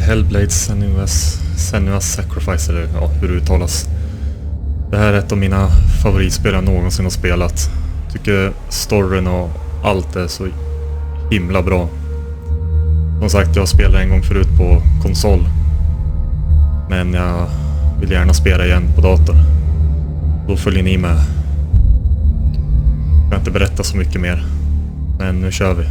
Hellblade Senua's Sacrifice, eller ja, hur det uttalas. Det här är ett av mina favoritspel jag någonsin har spelat. Tycker storyn och allt är så himla bra. Som sagt, jag spelade en gång förut på konsol. Men jag vill gärna spela igen på dator. Då följer ni med. Jag kan inte berätta så mycket mer. Men nu kör vi.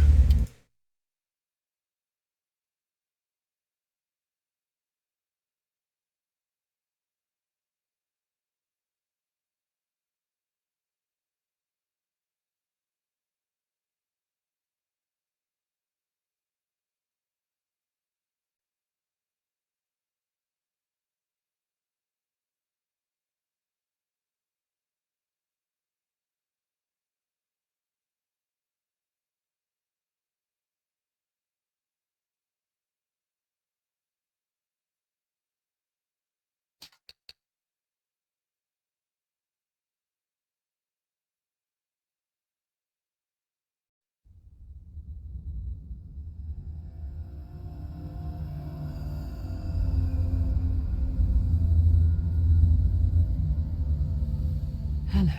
Hello.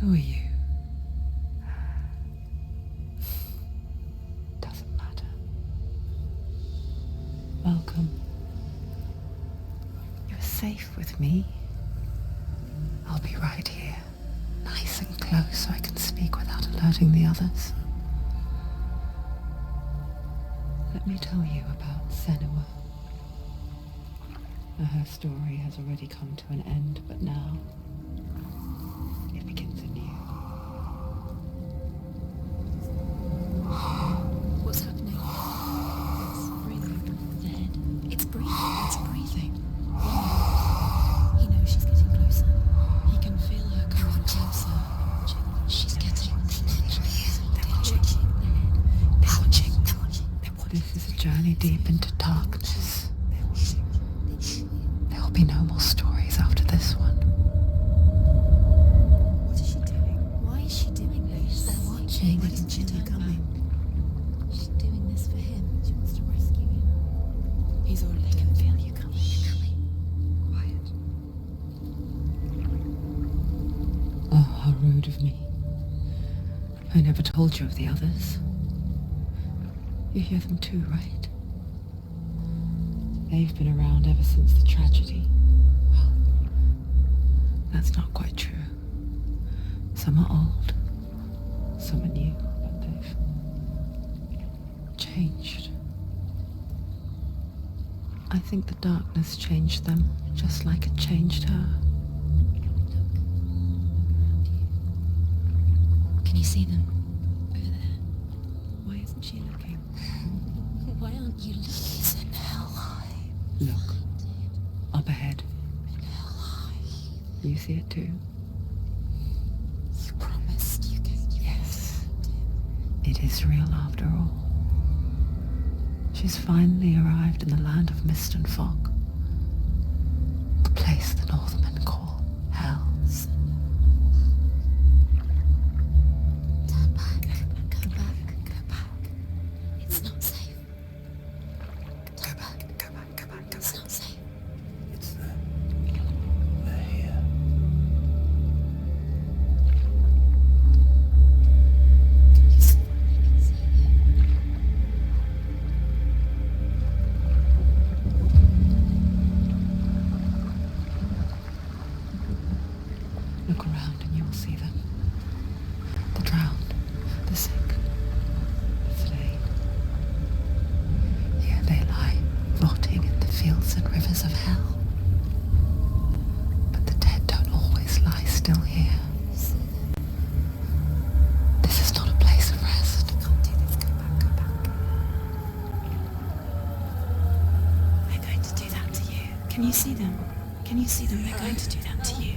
Who are you? Doesn't matter. Welcome. You're safe with me. I'll be right here, nice and close so I can speak without alerting the others. Let me tell you about Senua. Her story has already come to an end, but now it begins anew. What's happening? It's breathing. The head. It's breathing. It's breathing. He knows she's getting closer. He can feel her coming closer. She's getting closer. They're watching. This is a journey deep into darkness. There'll be no more stories after this one. What is she doing? Why is she doing this? They're watching. Why doesn't she turn coming? She's doing this for him. She wants to rescue him. He's already dead. I can feel you coming. Quiet. Oh, how rude of me. I never told you of the others. You hear them too, right? They've been around ever since the tragedy. Well, that's not quite true. Some are old, some are new, but they've changed. I think the darkness changed them, just like it changed her. Can you see them? Over there. Why isn't she looking? Why aren't you looking? It's in hell high. Look, up ahead. In hell high. You see it too? You promised you could. Yes. It is real after all. She's finally arrived in the land of mist and fog. The place the Northmen call Hell. Turn back. Go back. Go back. It's not safe. Go back. Go back. Go back. It's not safe. It's them. They're here. You see, they can see you. Look around and you'll see them. The drowned, the sick, the slain. Here they lie, rotting in the fields and rivers of hell. But the dead don't always lie still here. This is not a place of rest. You can't do this. Go back. Go back. They're going to do that to you. Can you see them? Can you see them? They're going to do that to you.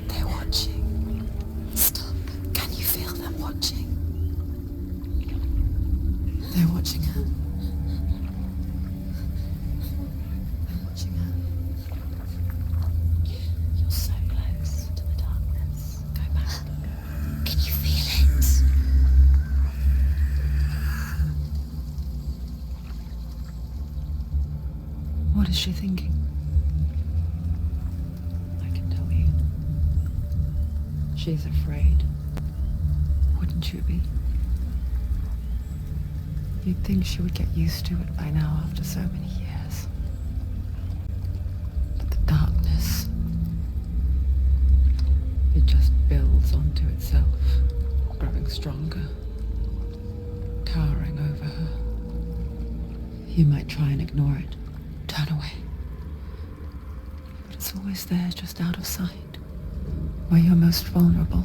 They're watching. Stop. Can you feel them watching? They're watching her. They're watching her. You're so close to the darkness. Go back. is she thinking? I can tell you. She's afraid. Wouldn't you be? You'd think she would get used to it by now after so many years. But the darkness, it just builds onto itself, growing stronger, towering over her. You might try and ignore it, turn away. But it's always there, just out of sight, where you're most vulnerable.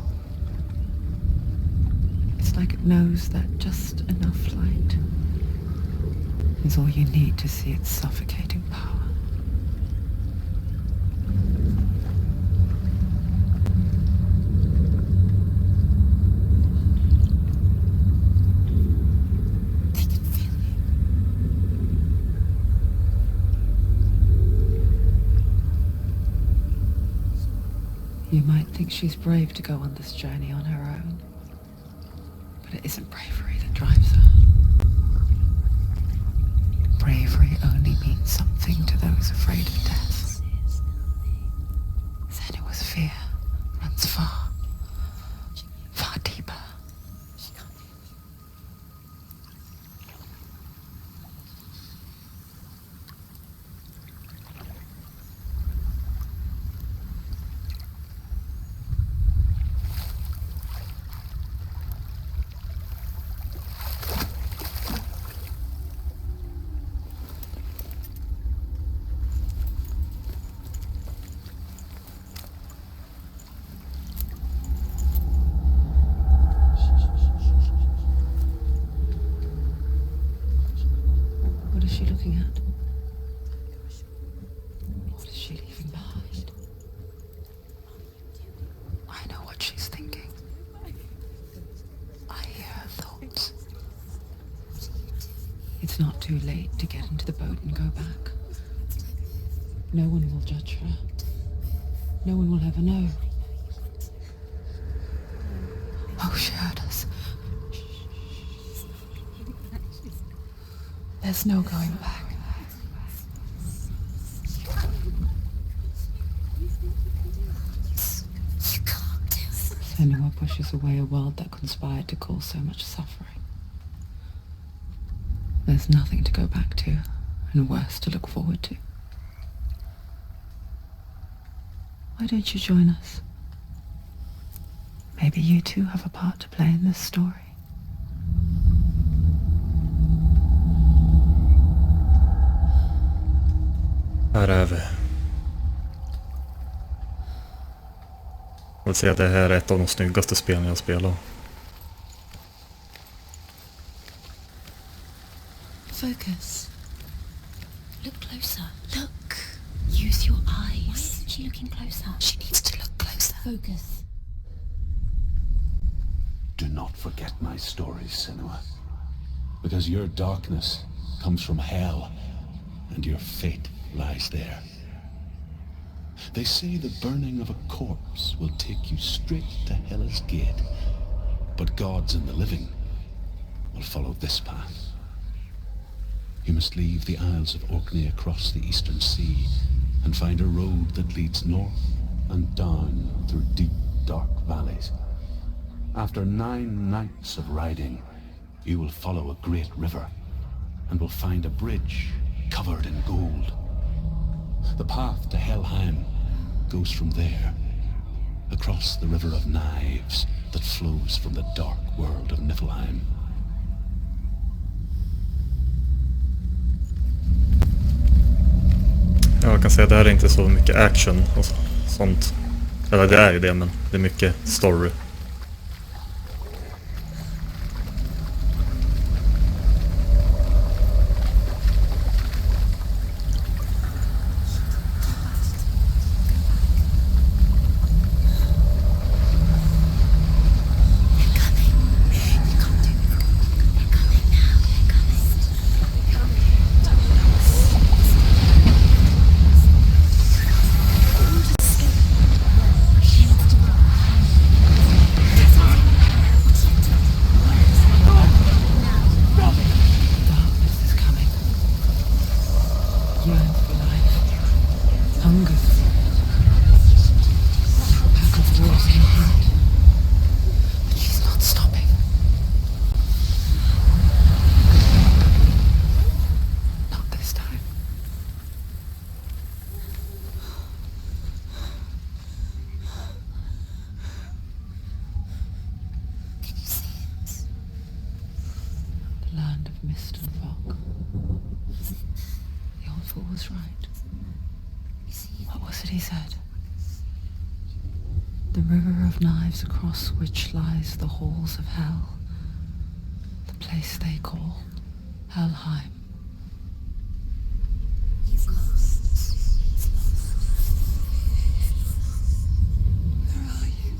It's like it knows that just enough light is all you need to see its suffocating power. They can feel you. You might think she's brave to go on this journey on her own, but it isn't bravery that drives her. Bravery only means something to those afraid of death. Senua's fear runs far, far deeper. What is she looking at? What is she leaving behind? I know what she's thinking. I hear her thoughts. It's not too late to get into the boat and go back. No one will judge her. No one will ever know. Oh, she heard us. There's no going back. You can't do it. Senua pushes away a world that conspired to cause so much suffering. There's nothing to go back to, and worse to look forward to. Why don't you join us? Maybe you too have a part to play in this story. Här är vi. Jag vill säga att det här är ett av de snyggaste spelen jag spelar. Focus. Look closer. Look. Use your eyes. Why isn't she looking closer? She needs to look closer. Focus. Do not forget my stories, Senua. Because your darkness comes from hell, and your fate lies there. They say the burning of a corpse will take you straight to Hela's gate, but gods and the living will follow this path. You must leave the Isles of Orkney across the eastern sea and find a road that leads north and down through deep, dark valleys. After 9 nights of riding, you will follow a great river and will find a bridge covered in gold. The path to Helheim goes from there, across the river of knives that flows from the dark world of Niflheim. Jag kan säga att det här är inte så mycket action och sånt. Eller det är ju det, men det är mycket story. the land of mist and fog. The old fool was right. What was it he said? The river of knives across which lies the halls of hell. The place they call Helheim. He's lost. He's lost. Where are you?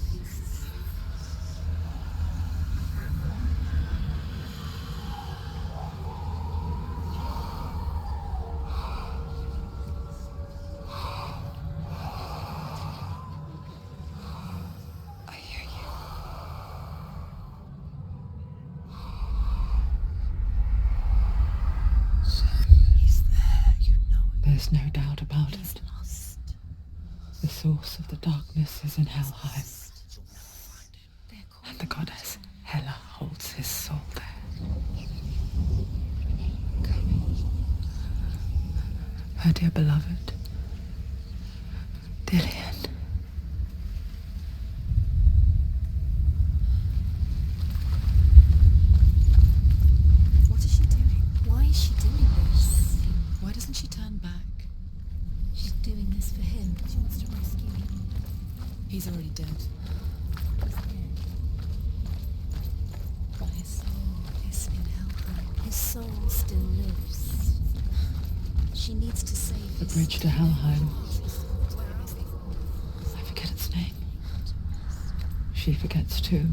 I hear you. He's there, you know it. There's no doubt about He's it. lost. The source of the darkness is in Helheim, They're and the goddess Hela holds his soul there. Her dear beloved, Dillian. What is she doing? Why is she doing this? Why doesn't she turn back? She's doing this for him. She wants to rescue him. He's already dead. He's dead. But his soul is in Helheim. His soul still lives. She needs to save The his bridge to Helheim. Where is he? I forget its name. She forgets too,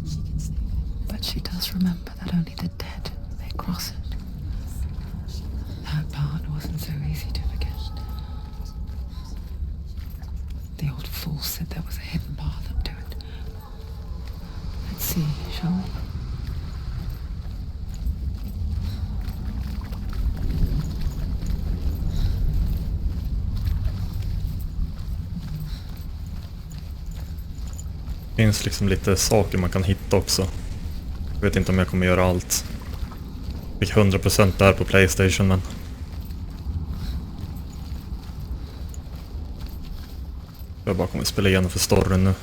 She can save him. but she does remember that only the dead may cross it. That part wasn't so easy to forget. The old fool said there was a hidden path up to it. Let's see, shall we? Det finns liksom lite saker man kan hitta också. Jag vet inte om jag kommer göra allt. Fick 100% där på PlayStation, men jag bara kommer spela igenom för storyn nu.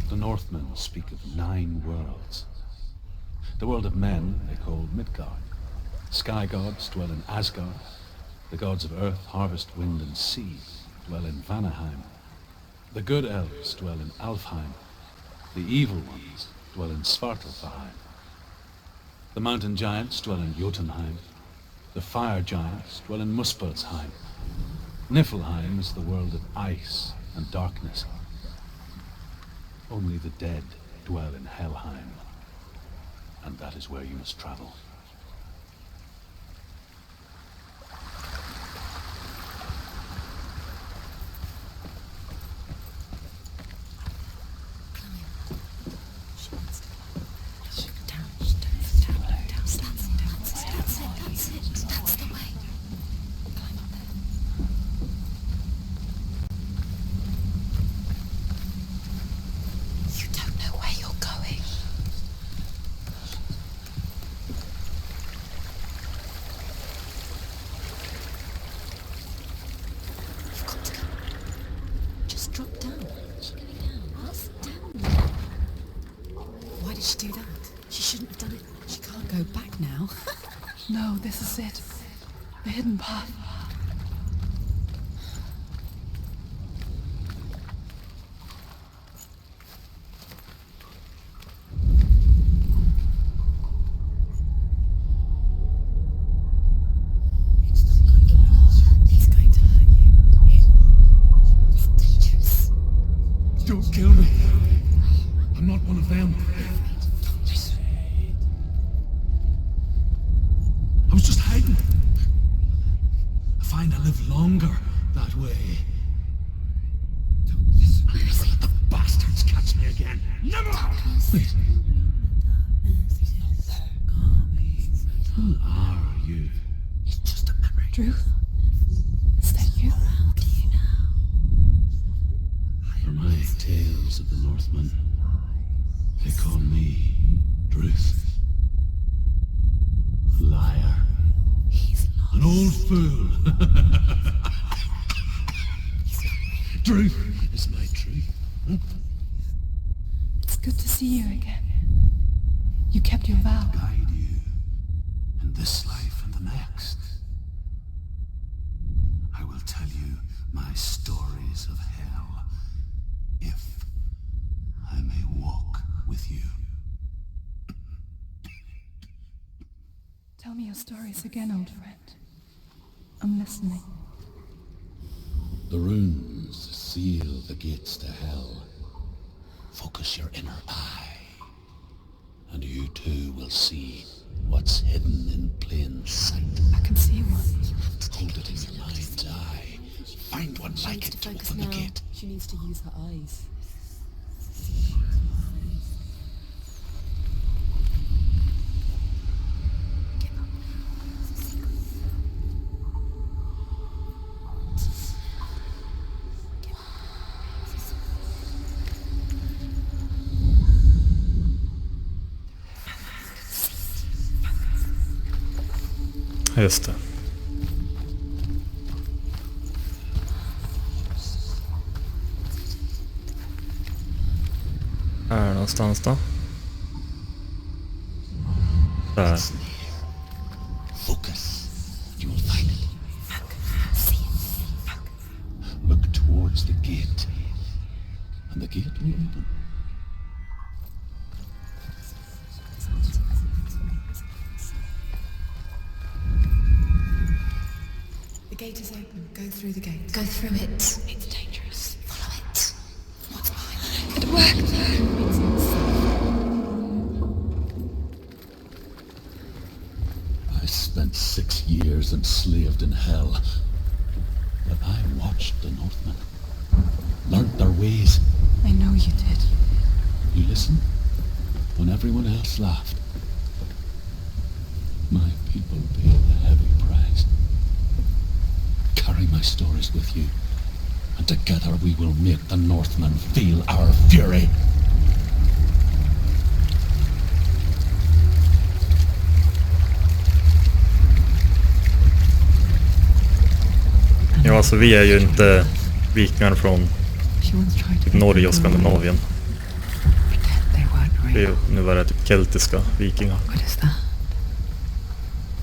The Northmen speak of 9 worlds. The world of men they call Midgard. Sky gods dwell in Asgard. The gods of earth, harvest, wind, and sea dwell in Vanaheim. The good elves dwell in Alfheim. The evil ones dwell in Svartalfheim. The mountain giants dwell in Jotunheim. The fire giants dwell in Muspelheim. Niflheim is the world of ice and darkness. Only the dead dwell in Helheim. And that is where you must travel. She wants to go. She can down. She turns down. That's it. That's the way. Climb up there. You don't know where you're going. You've got to go. Just drop down. She's going down. What's down there? Why did she do that? She shouldn't have done it. She can't go back now. No, this is it. The hidden path. He's going to hurt you. It's dangerous. Don't kill me. I'm not one of them. I was just hiding. I find I live longer that way. Where is he? The bastards catch me again. Never! Wait. Who are you? It's just a memory. Druth? Is that you? Around you now. For my tales of the Northmen, they call me Druth. A liar. He's lost. An old fool. truth is my truth. Huh? It's good to see you again. You kept your vow. Guide you in this life and the next. I will tell you my stories of hell, if I may walk with you. Tell me your stories again, old friend. I'm listening. The runes seal the gates to hell. Focus your inner eye, and you too will see what's hidden in plain sight. I can see one. Hold it in your mind's eye. Find one like it to open the gate. She needs to use her eyes. Just det. Här någonstans då. Där. Focus. You will find it. Look towards the gate, and the gate will open. The gate is open. Go through the gate. Go through it. It's dangerous. Follow it. What's behind it? It worked. I spent 6 years enslaved in hell, but I watched the Northmen, learnt their ways. I know you did. You listened when everyone else laughed. My people paid the heavy price. Carry my stories with you, and together we will make the Northmen feel our fury. Ja, alltså vi är ju inte vikingar från She once tried to typ make Norge och them go away. Skandinavien. Pretend they weren't Vi är real. ju nu var det typ keltiska vikingar. What is that?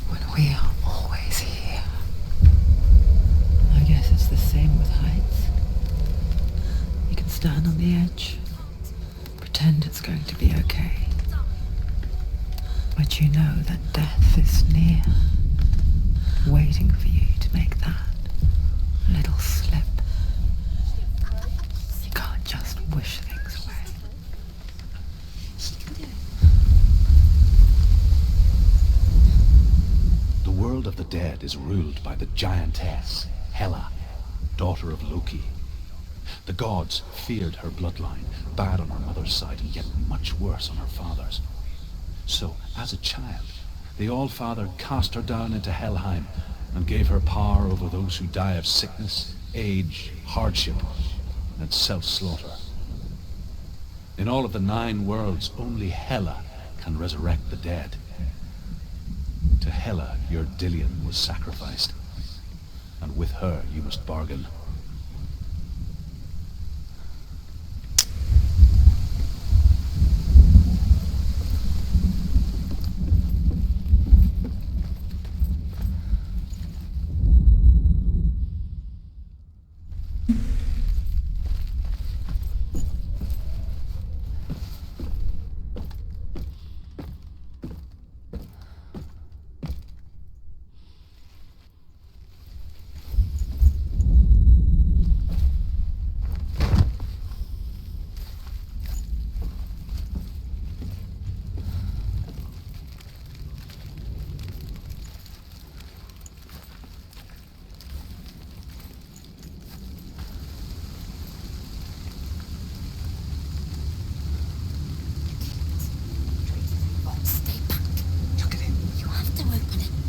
When we are always here. I guess it's the same with heights. You can stand on the edge, pretend it's going to be okay. But you know that death is near, waiting for you to make that little slip. You can't just wish things away. The world of the dead is ruled by the giantess, Hela, daughter of Loki. The gods feared her bloodline, bad on her mother's side and yet much worse on her father's. So, as a child, the All-Father cast her down into Helheim and gave her power over those who die of sickness, age, hardship, and self-slaughter. In all of the 9 worlds, only Hela can resurrect the dead. To Hela, your Dillion was sacrificed, and with her you must bargain.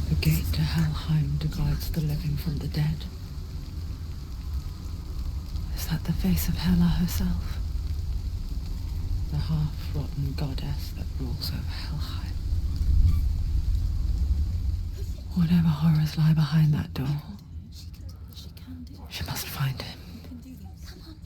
The gate to Helheim divides the living from the dead. Is that the face of Hela herself? The half-rotten goddess that rules over Helheim. Whatever horrors lie behind that door, She can do it. she must find him. You can do this. Come on.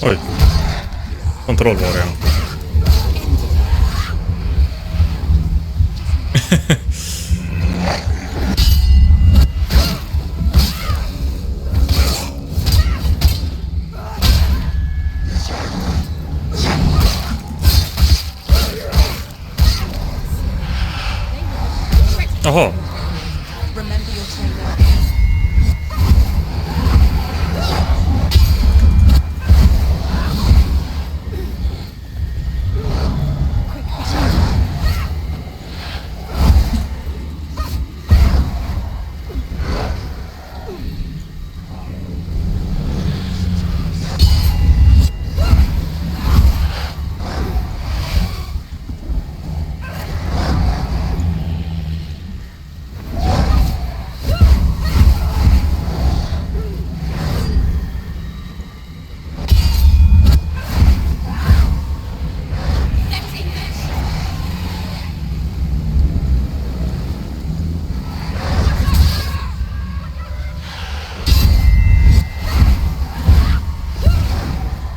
Oj. Kontroll var det. Jaha. Remember your training.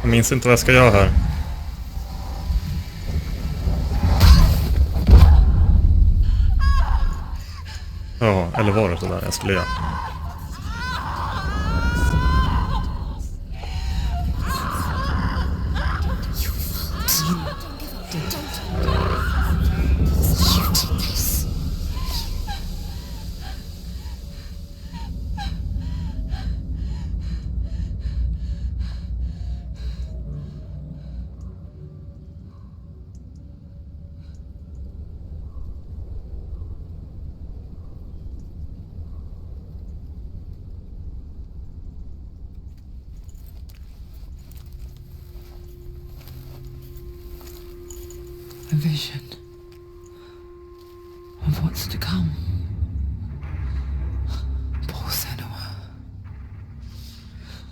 Jag minns inte vad jag ska göra här. Ja, eller var det det där jag skulle göra? A vision of what's to come. Poor Senua.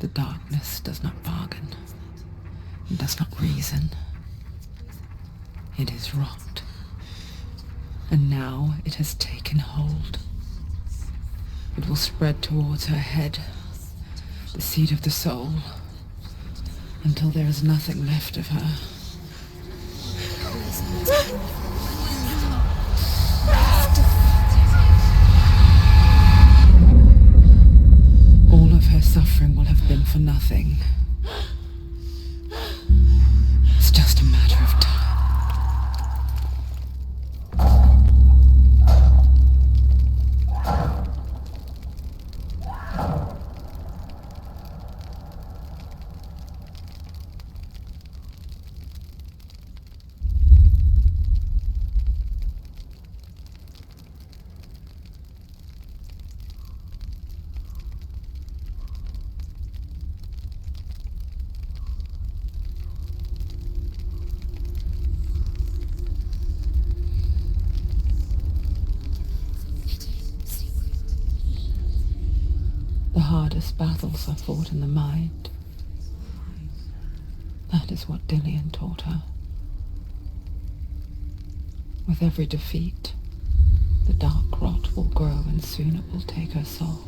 The darkness does not bargain. It does not reason. It is wrought. And now it has taken hold. It will spread towards her head, the seat of the soul, until there is nothing left of her. All of her suffering will have been for nothing. It's just a matter of time. The hardest battles are fought in the mind. That is what Dillian taught her. With every defeat, the dark rot will grow and soon it will take her soul.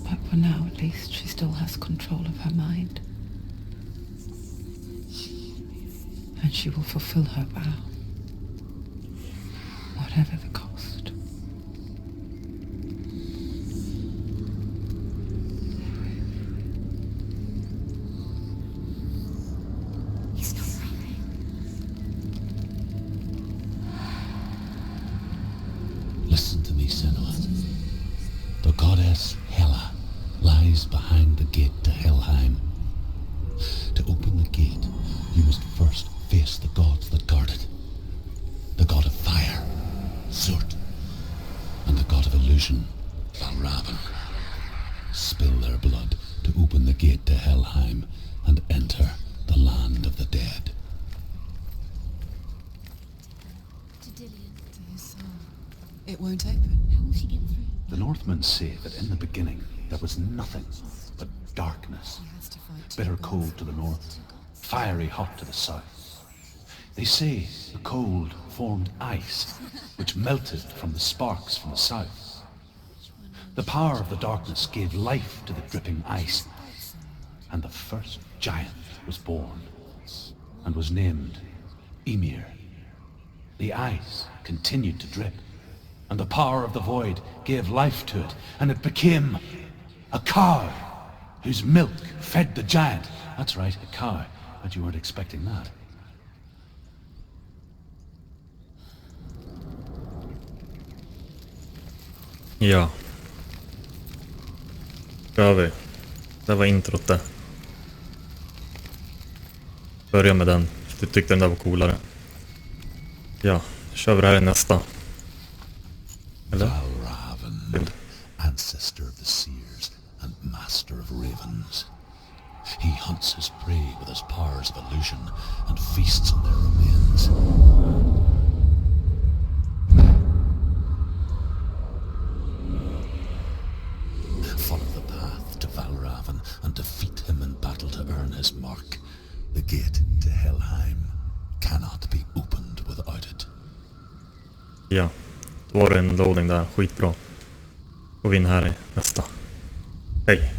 But for now, at least, she still has control of her mind. And she will fulfill her vow. Whatever the cost. He's not breathing. Listen to me, Senua. The goddess Hela lies behind the gate to Helheim. To open the gate, you must first face the gods that guard it. The god of fire, Surt, and the god of illusion, Valravan. Spill their blood to open the gate to Helheim and enter the land of the dead. To Dillian. To his soul. It won't open. How will she get through? The Northmen say that in the beginning there was nothing but darkness. He has to fight two Bitter gods. cold to the north, fiery hot to the south. They say the cold formed ice, which melted from the sparks from the south. The power of the darkness gave life to the dripping ice, and the first giant was born, and was named Ymir. The ice continued to drip, and the power of the void gave life to it, and it became a cow, whose milk fed the giant. That's right, a cow. But you weren't expecting that. Ja. Kör vi. Det var introt det. Börja med den. Du tyckte den där var coolare. Ja, kör vi det här i nästa. Eller? Valraven, ancestor of the seers and master of ravens. He hunts his prey with his powers of illusion and feasts on their remains. Follow the path to Valraven and defeat him in battle to earn his mark. The gate to Helheim cannot be opened without it. Ja, då var det en loading där. Skitbra. Går vi in här i nästa. Hej!